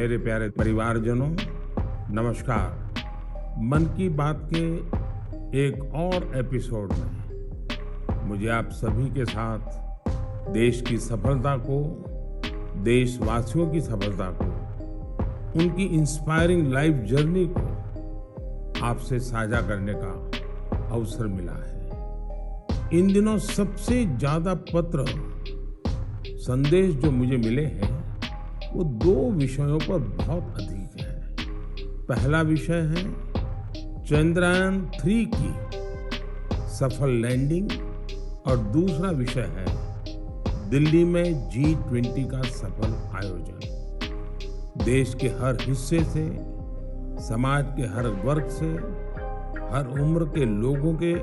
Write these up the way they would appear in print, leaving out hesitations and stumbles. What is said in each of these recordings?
मेरे प्यारे परिवारजनों, नमस्कार। मन की बात के एक और एपिसोड में मुझे आप सभी के साथ देश की सफलता को, देशवासियों की सफलता को, उनकी इंस्पायरिंग लाइफ जर्नी को आपसे साझा करने का अवसर मिला है। इन दिनों सबसे ज्यादा पत्र, संदेश जो मुझे मिले हैं वो दो विषयों पर बहुत अधिक है। पहला विषय है चंद्रयान 3 की सफल लैंडिंग और दूसरा विषय है दिल्ली में G20 का सफल आयोजन। देश के हर हिस्से से, समाज के हर वर्ग से, हर उम्र के लोगों के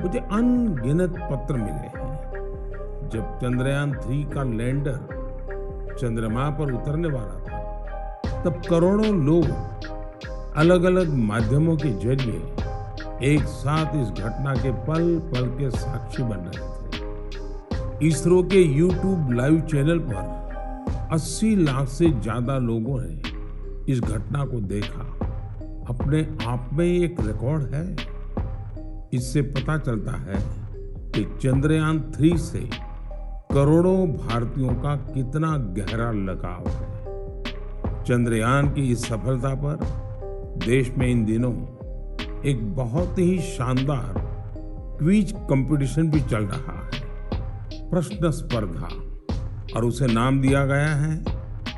मुझे अनगिनत पत्र मिले हैं। जब चंद्रयान 3 का लैंडर चंद्रमा पर उतरने वाला था, तब करोड़ों लोग अलग अलग माध्यमों के जरिए एक साथ इस घटना के पल पल के साक्षी बन रहे थे। इसरो के YouTube लाइव चैनल पर 80 लाख से ज्यादा लोगों ने इस घटना को देखा। अपने आप में एक रिकॉर्ड है। इससे पता चलता है कि चंद्रयान 3 से करोड़ों भारतीयों का कितना गहरा लगाव है। चंद्रयान की इस सफलता पर देश में इन दिनों एक बहुत ही शानदार क्विज कंपटीशन भी चल रहा है, प्रश्न स्पर्धा, और उसे नाम दिया गया है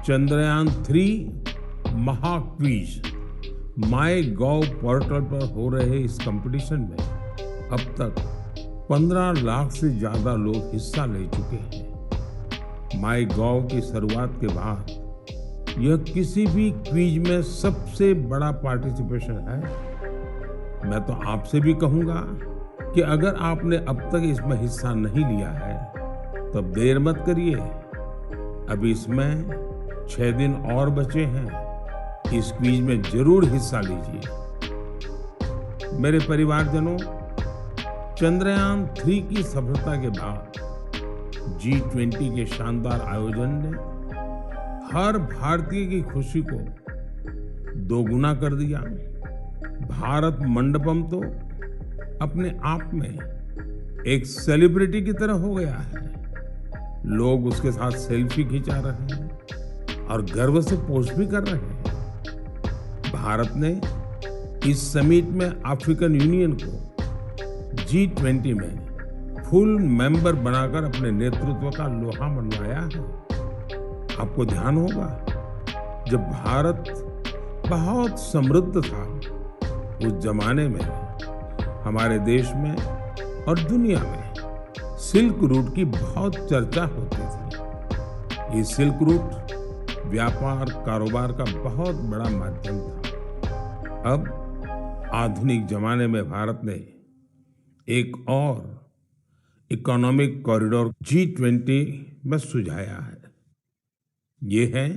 चंद्रयान 3 महाक्विज। MyGov पोर्टल पर हो रहे इस कंपटीशन में अब तक 15 लाख से ज्यादा लोग हिस्सा ले चुके हैं। MyGov की शुरुआत के बाद यह किसी भी क्विज में सबसे बड़ा पार्टिसिपेशन है। मैं तो आपसे भी कहूंगा कि अगर आपने अब तक इसमें हिस्सा नहीं लिया है तो अब देर मत करिए। अभी इसमें 6 दिन और बचे हैं। इस क्विज में जरूर हिस्सा लीजिए। मेरे परिवारजनों, चंद्रयान 3 की सफलता के बाद G20 के शानदार आयोजन ने हर भारतीय की खुशी को दोगुना कर दिया। भारत मंडपम तो अपने आप में एक सेलिब्रिटी की तरह हो गया है। लोग उसके साथ सेल्फी खिंचा रहे हैं और गर्व से पोस्ट भी कर रहे हैं। भारत ने इस समिट में अफ्रीकन यूनियन को G20 में फुल मेंबर बनाकर अपने नेतृत्व का लोहा मनवाया है। आपको ध्यान होगा, जब भारत बहुत समृद्ध था उस जमाने में हमारे देश में और दुनिया में सिल्क रूट की बहुत चर्चा होती थी। ये सिल्क रूट व्यापार कारोबार का बहुत बड़ा माध्यम था। अब आधुनिक जमाने में भारत ने एक और इकोनॉमिक कॉरिडोर G20 में सुझाया है। ये है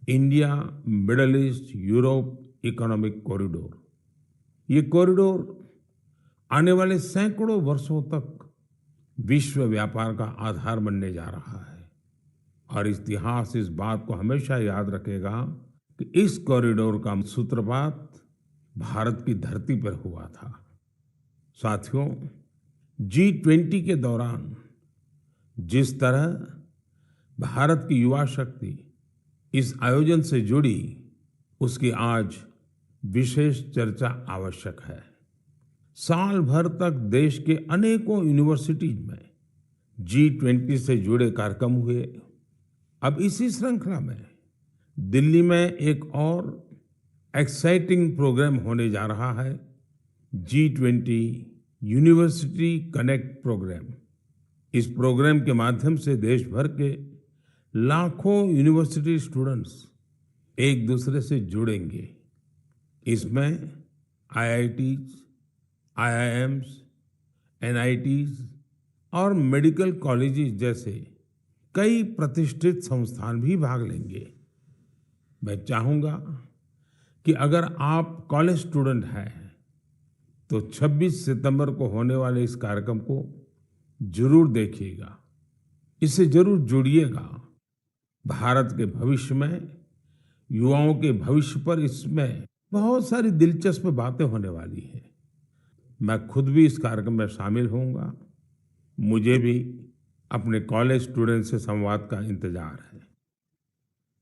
India middle east Europe economic corridor. ये कॉरिडोर आने वाले सैकड़ों वर्षों तक विश्व व्यापार का आधार बनने जा रहा है। और इतिहास इस बात को हमेशा याद रखेगा कि इस कॉरिडोर का सूत्रपात भारत की धरती पर हुआ था। साथियों, G20 के दौरान जिस तरह भारत की युवा शक्ति इस आयोजन से जुड़ी, उसकी आज विशेष चर्चा आवश्यक है। साल भर तक देश के अनेकों यूनिवर्सिटीज में G20 से जुड़े कार्यक्रम हुए। अब इसी श्रृंखला में दिल्ली में एक और एक्साइटिंग प्रोग्राम होने जा रहा है, G20 यूनिवर्सिटी कनेक्ट प्रोग्राम। इस प्रोग्राम के माध्यम से देश भर के लाखों यूनिवर्सिटी स्टूडेंट्स एक दूसरे से जुड़ेंगे। इसमें IITs, IIMs, NITs और मेडिकल कॉलेजेस जैसे कई प्रतिष्ठित संस्थान भी भाग लेंगे। मैं चाहूंगा कि अगर आप कॉलेज स्टूडेंट हैं तो 26 सितंबर को होने वाले इस कार्यक्रम को जरूर देखिएगा, इससे जरूर जुड़िएगा। भारत के भविष्य में युवाओं के भविष्य पर इसमें बहुत सारी दिलचस्प बातें होने वाली हैं। मैं खुद भी इस कार्यक्रम में शामिल होऊंगा। मुझे भी अपने कॉलेज स्टूडेंट से संवाद का इंतजार है।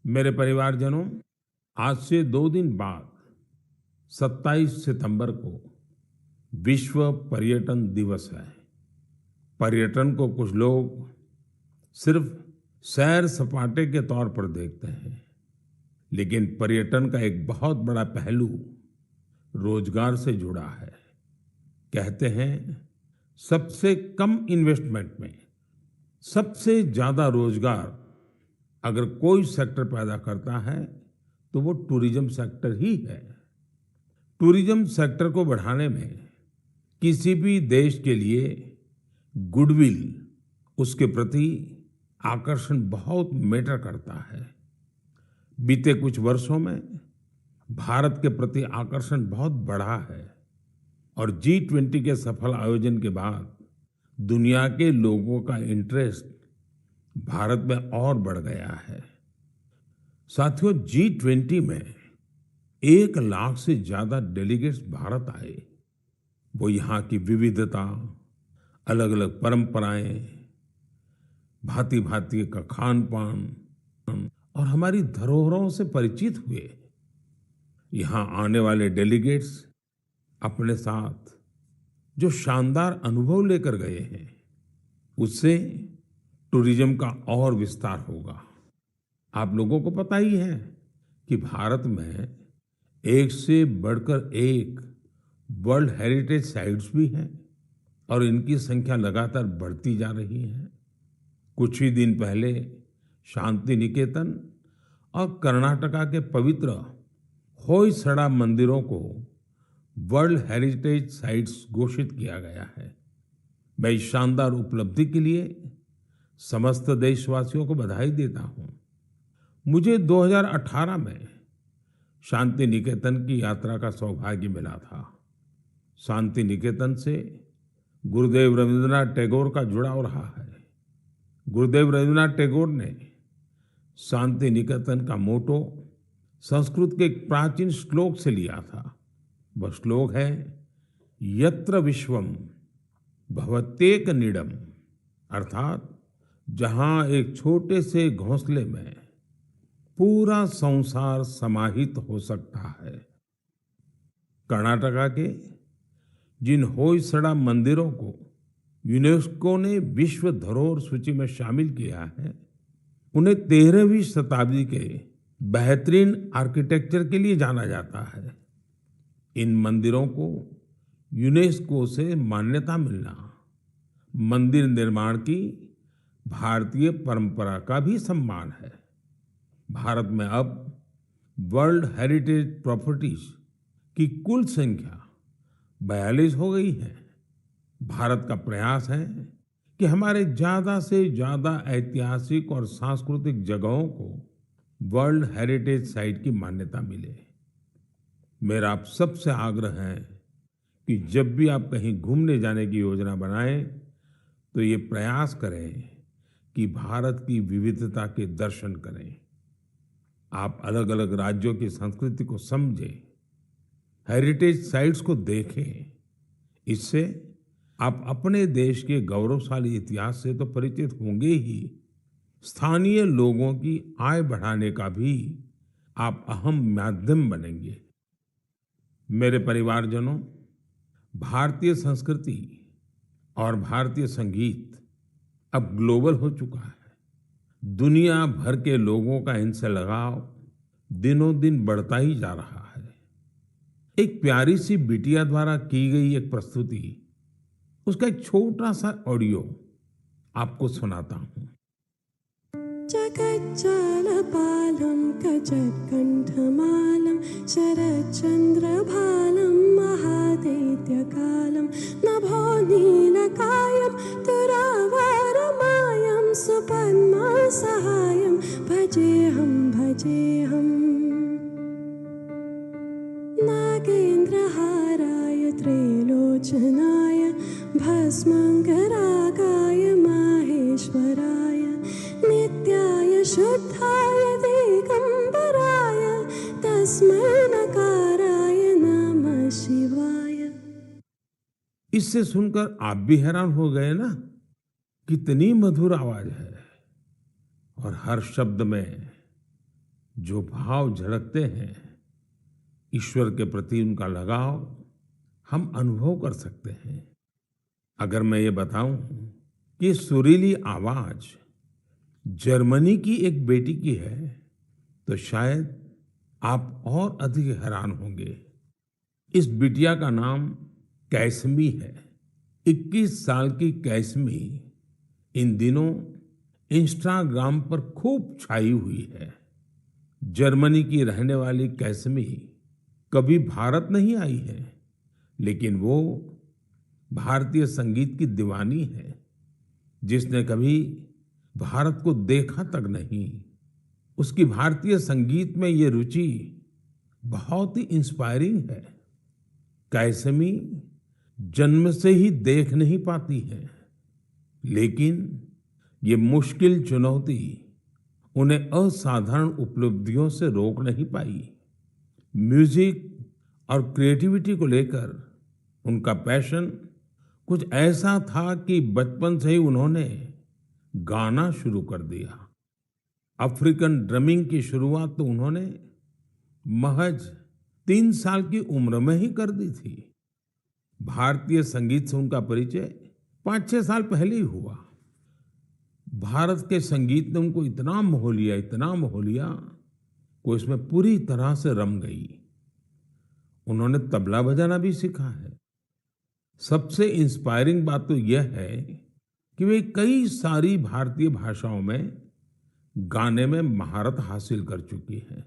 मेरे परिवारजनों, आज से 2 दिन बाद 27 सितंबर को विश्व पर्यटन दिवस है। पर्यटन को कुछ लोग सिर्फ सैर सपाटे के तौर पर देखते हैं, लेकिन पर्यटन का एक बहुत बड़ा पहलू रोजगार से जुड़ा है। कहते हैं सबसे कम इन्वेस्टमेंट में सबसे ज्यादा रोजगार अगर कोई सेक्टर पैदा करता है तो वो टूरिज्म सेक्टर ही है। टूरिज्म सेक्टर को बढ़ाने में किसी भी देश के लिए गुडविल, उसके प्रति आकर्षण बहुत मैटर करता है। बीते कुछ वर्षों में भारत के प्रति आकर्षण बहुत बढ़ा है और G20 के सफल आयोजन के बाद दुनिया के लोगों का इंटरेस्ट भारत में और बढ़ गया है। साथियों, G20 में 1 लाख से ज्यादा डेलीगेट्स भारत आए। वो यहाँ की विविधता, अलग अलग परंपराएं, भांति भांति का खान पान और हमारी धरोहरों से परिचित हुए। यहाँ आने वाले डेलीगेट्स अपने साथ जो शानदार अनुभव लेकर गए हैं, उससे टूरिज्म का और विस्तार होगा। आप लोगों को पता ही है कि भारत में एक से बढ़कर एक वर्ल्ड हेरिटेज साइट्स भी हैं और इनकी संख्या लगातार बढ़ती जा रही है। कुछ ही दिन पहले शांति निकेतन और कर्नाटका के पवित्र होयसड़ा मंदिरों को वर्ल्ड हेरिटेज साइट्स घोषित किया गया है। मैं इस शानदार उपलब्धि के लिए समस्त देशवासियों को बधाई देता हूं। मुझे 2018 में शांति निकेतन की यात्रा का सौभाग्य मिला था। शांति निकेतन से गुरुदेव रविंद्रनाथ टैगोर का जुड़ाव रहा है। गुरुदेव रविंद्रनाथ टैगोर ने शांति निकेतन का मोटो संस्कृत के एक प्राचीन श्लोक से लिया था। वह श्लोक है, यत्र विश्वम भवत्येक नीडम, अर्थात जहां एक छोटे से घोंसले में पूरा संसार समाहित हो सकता है। कर्नाटका के जिन होयसड़ा मंदिरों को यूनेस्को ने विश्व धरोहर सूची में शामिल किया है, उन्हें 13वीं शताब्दी के बेहतरीन आर्किटेक्चर के लिए जाना जाता है। इन मंदिरों को यूनेस्को से मान्यता मिलना मंदिर निर्माण की भारतीय परंपरा का भी सम्मान है। भारत में अब वर्ल्ड हेरिटेज प्रॉपर्टीज की कुल संख्या 42 हो गई है। भारत का प्रयास है कि हमारे ज्यादा से ज्यादा ऐतिहासिक और सांस्कृतिक जगहों को वर्ल्ड हेरिटेज साइट की मान्यता मिले। मेरा आप सबसे आग्रह है कि जब भी आप कहीं घूमने जाने की योजना बनाएं तो ये प्रयास करें कि भारत की विविधता के दर्शन करें। आप अलग अलग राज्यों की संस्कृति को समझें, हेरिटेज साइट्स को देखें। इससे आप अपने देश के गौरवशाली इतिहास से तो परिचित होंगे ही, स्थानीय लोगों की आय बढ़ाने का भी आप अहम माध्यम बनेंगे। मेरे परिवारजनों, भारतीय संस्कृति और भारतीय संगीत अब ग्लोबल हो चुका है। दुनिया भर के लोगों का इनसे लगाव दिनों दिन बढ़ता ही जा रहा है। एक प्यारी सी बिटिया द्वारा की गई एक प्रस्तुति, उसका एक छोटा सा ऑडियो आपको सुनाता हूं। जगज्जालपालं कजत्कण्ठमालं शरच्चन्द्रभालं महादैत्यकालं नभो नीलकायं तुरावरमायं सुपद्मसहायं भजेऽहं भजेऽहम्। नागेन्द्रहाराय त्रैलोचनाय भस्मङ्गरागाय माहेश्वराय नित्याय शुद्धाय दिगम्बराय तस्मै नकाराय नमः शिवाय। इससे सुनकर आप भी हैरान हो गए ना, कितनी मधुर आवाज है और हर शब्द में जो भाव झलकते हैं, ईश्वर के प्रति उनका लगाव हम अनुभव कर सकते हैं। अगर मैं ये बताऊं कि ये सुरीली आवाज जर्मनी की एक बेटी की है, तो शायद आप और अधिक हैरान होंगे। इस बिटिया का नाम कैसमी है। 21 साल की कैसमी इन दिनों इंस्टाग्राम पर खूब छाई हुई है। जर्मनी की रहने वाली कैसमी कभी भारत नहीं आई है, लेकिन वो भारतीय संगीत की दीवानी है, जिसने कभी भारत को देखा तक नहीं। उसकी भारतीय संगीत में ये रुचि बहुत ही इंस्पायरिंग है। कैसमी जन्म से ही देख नहीं पाती है, लेकिन ये मुश्किल चुनौती उन्हें असाधारण उपलब्धियों से रोक नहीं पाई। म्यूजिक और क्रिएटिविटी को लेकर उनका पैशन कुछ ऐसा था कि बचपन से ही उन्होंने गाना शुरू कर दिया। अफ्रीकन ड्रमिंग की शुरुआत तो उन्होंने महज 3 साल की उम्र में ही कर दी थी। भारतीय संगीत से उनका परिचय 5-6 साल पहले ही हुआ। भारत के संगीत ने उनको इतना मोह लिया कि उसमें पूरी तरह से रम गई। उन्होंने तबला बजाना भी सीखा है। सबसे इंस्पायरिंग बात तो यह है कि वे कई सारी भारतीय भाषाओं में गाने में महारत हासिल कर चुकी हैं।